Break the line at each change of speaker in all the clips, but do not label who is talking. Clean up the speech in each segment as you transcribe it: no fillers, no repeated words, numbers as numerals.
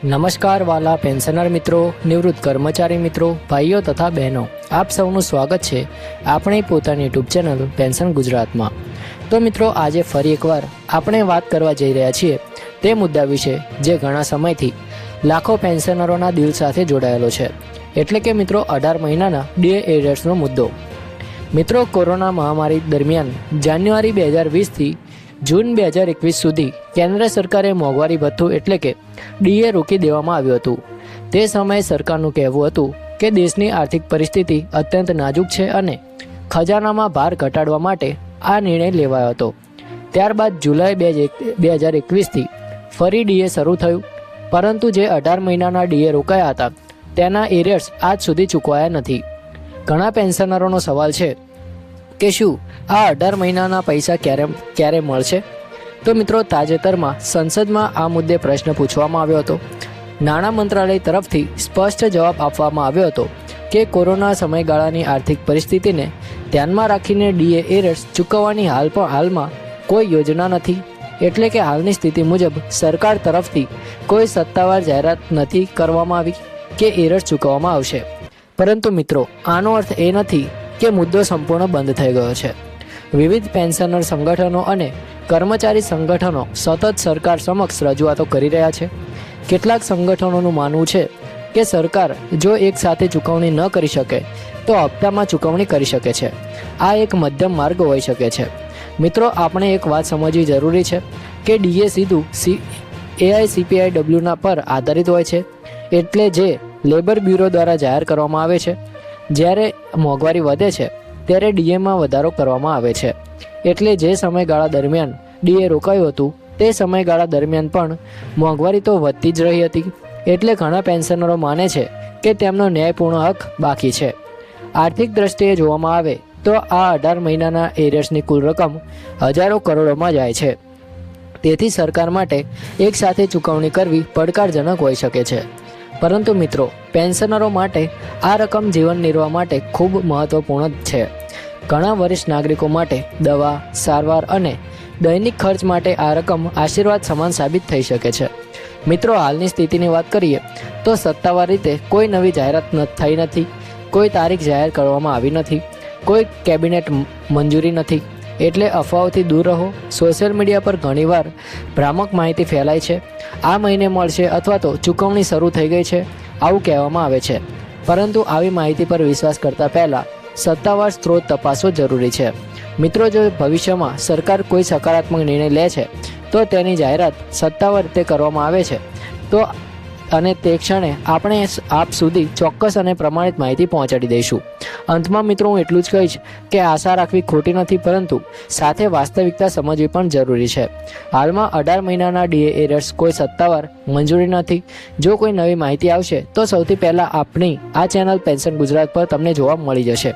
નમસ્કાર વાલા પેન્શનર મિત્રો, નિવૃત્ત કર્મચારી મિત્રો, ભાઈઓ તથા બહેનો, આપ સૌનું સ્વાગત છે આપણી પોતાની યુટ્યુબ ચેનલ પેન્શન ગુજરાતમાં। તો મિત્રો, આજે ફરી એકવાર આપણે વાત કરવા જઈ રહ્યા છીએ તે મુદ્દા વિશે જે ઘણા સમયથી લાખો પેન્શનરોના દિલ સાથે જોડાયેલો છે, એટલે કે મિત્રો 18 મહિનાના ડીએ એરિયર્સનો મુદ્દો। મિત્રો, કોરોના મહામારી દરમિયાન જાન્યુઆરી 2020થી જૂન 2021 સુધી કેન્દ્ર સરકારે મોંઘવારી ભથ્થું એટલે કે ડીએ રોકી દેવામાં આવ્યું હતું। તે સમયે સરકારનું કહેવું હતું કે દેશની આર્થિક પરિસ્થિતિ અત્યંત નાજુક છે અને ખજાનામાં ભાર ઘટાડવા માટે આ નિર્ણય લેવાયો હતો। ત્યારબાદ જુલાઈ 2021થી ફરી ડીએ શરૂ થયું, પરંતુ જે 18 મહિનાના ડીએ રોકાયા હતા તેના એરિયર્સ આજ સુધી ચૂકવાયા નથી। ઘણા પેન્શનરોનો સવાલ છે કે શું આ 18 મહિનાના પૈસા ક્યારે મળશે? તો મિત્રો, તાજેતરમાં સંસદમાં આ મુદ્દે પ્રશ્ન પૂછવામાં આવ્યો હતો। નાણાં મંત્રાલય તરફથી સ્પષ્ટ જવાબ આપવામાં આવ્યો હતો કે કોરોના સમયગાળાની આર્થિક પરિસ્થિતિને ધ્યાનમાં રાખીને ડીએ એરિયર્સ ચૂકવવાની હાલમાં કોઈ યોજના નથી, એટલે કે હાલની સ્થિતિ મુજબ સરકાર તરફથી કોઈ સત્તાવાર જાહેરાત નથી કરવામાં આવી કે એરિયર્સ ચૂકવવામાં આવશે। પરંતુ મિત્રો, આનો અર્થ એ નથી કે મુદ્દો સંપૂર્ણ બંધ થઈ ગયો છે। વિવિધ પેન્શનર સંગઠનો અને કર્મચારી સંગઠનો સતત સરકાર સમક્ષ રજૂઆતો કરી રહ્યા છે। કેટલાક સંગઠનોનું માનવું છે કે સરકાર જો એક સાથે ચૂકવણી ન કરી શકે તો હપ્તામાં ચૂકવણી કરી શકે છે। આ એક મધ્યમ માર્ગ હોઈ શકે છે। મિત્રો, આપણે એક વાત સમજવી જરૂરી છે કે ડીએ સીધું AICPIWના પર આધારિત હોય છે, એટલે જે લેબર બ્યુરો દ્વારા જાહેર કરવામાં આવે છે। જ્યારે મોંઘવારી વધે છે ત્યારે ડીએમાં વધારો કરવામાં આવે છે, એટલે જે સમયગાળા દરમિયાન ડીએ રોકાયું હતું તે સમયગાળા દરમિયાન પણ મોંઘવારી તો વધતી જ રહી હતી। એટલે ઘણા પેન્શનરો માને છે કે તેમનો ન્યાયપૂર્ણ હક બાકી છે। આર્થિક દ્રષ્ટિએ જોવામાં આવે તો આ 18 મહિનાના એરિયર્સની કુલ રકમ હજારો કરોડોમાં જાય છે। તેથી સરકાર માટે એક સાથે ચૂકવણી કરવી પડકારજનક હોઈ શકે છે। પરંતુ મિત્રો, પેન્શનરો માટે આ રકમ જીવન નિર્વાહ માટે ખૂબ મહત્વપૂર્ણ છે। ઘણા વરિષ્ઠ નાગરિકો માટે દવા, સારવાર અને દૈનિક ખર્ચ માટે આ રકમ આશીર્વાદ સમાન સાબિત થઈ શકે છે। મિત્રો, હાલની સ્થિતિની વાત કરીએ તો સત્તાવાર રીતે કોઈ નવી જાહેરાત થઈ નથી, કોઈ તારીખ જાહેર કરવામાં આવી નથી, કોઈ કેબિનેટ મંજૂરી નથી, એટલે અફવાઓથી દૂર રહો। સોશિયલ મીડિયા પર ઘણીવાર ભ્રામક માહિતી ફેલાય છે। આ મહિને મળશે અથવા તો ચૂકવણી શરૂ થઈ ગઈ છે આવું કહેવામાં આવે છે, પરંતુ આવી માહિતી પર વિશ્વાસ કરતા પહેલાં સત્તાવાર સ્ત્રોત તપાસવો જરૂરી છે। મિત્રો, જો ભવિષ્યમાં સરકાર કોઈ સકારાત્મક નિર્ણય લે છે તો તેની જાહેરાત સત્તાવાર રીતે કરવામાં આવે છે તો અને તે ક્ષણે આપણે આપ સુધી ચોક્કસ અને પ્રમાણિત માહિતી પહોંચાડી દઈશું। અંતમાં મિત્રો, હું એટલું જ કહીશ કે આશા રાખવી ખોટી નથી, પરંતુ સાથે વાસ્તવિકતા સમજવી પણ જરૂરી છે। હાલમાં 18 મહિનાના ડીએ એરિયર્સ કોઈ સત્તાવાર મંજૂરી નથી। જો કોઈ નવી માહિતી આવશે તો સૌથી પહેલાં આપણી આ ચેનલ પેન્શન ગુજરાત પર તમને જોવા મળી જશે।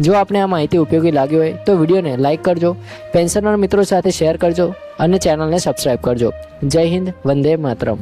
જો આપને આ માહિતી ઉપયોગી લાગી હોય તો વિડીયોને લાઇક કરજો, પેન્શનર મિત્રો સાથે શેર કરજો અને ચેનલને સબસ્ક્રાઈબ કરજો। જય હિન્દ, વંદે માતરમ।